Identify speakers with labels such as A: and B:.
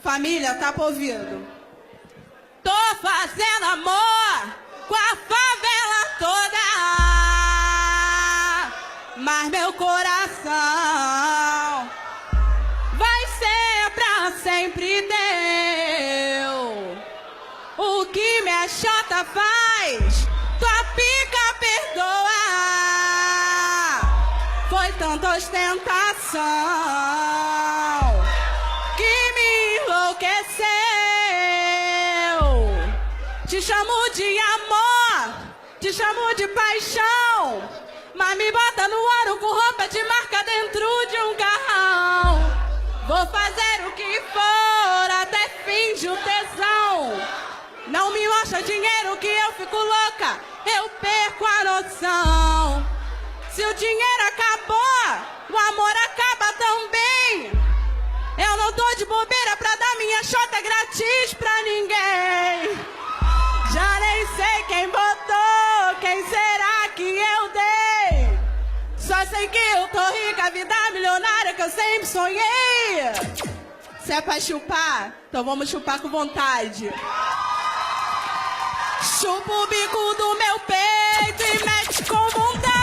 A: Família, tá pra ouvido.
B: Tô fazendo amor com a favela toda, mas meu coração vai ser pra sempre teu. O que minha chota faz, tua pica perdoa. Foi tanta ostentação que me enlouqueceu. Te chamo de amor, te chamo de paixão, mas me bota no ouro com roupa de marca dentro de um carrão. Vou fazer o que for até fim de um tesão. Não me mostra dinheiro que eu fico louca, eu perco a noção. Se o dinheiro acabou, o amor acaba também. Eu não tô de bobeira pra dar minha chota grátis pra ninguém. Já nem sei quem botou, quem será que eu dei? Só sei que eu tô rica, vida milionária que eu sempre sonhei. Se é pra chupar, então vamos chupar com vontade. Chupa o bico do meu peito e mete com vontade.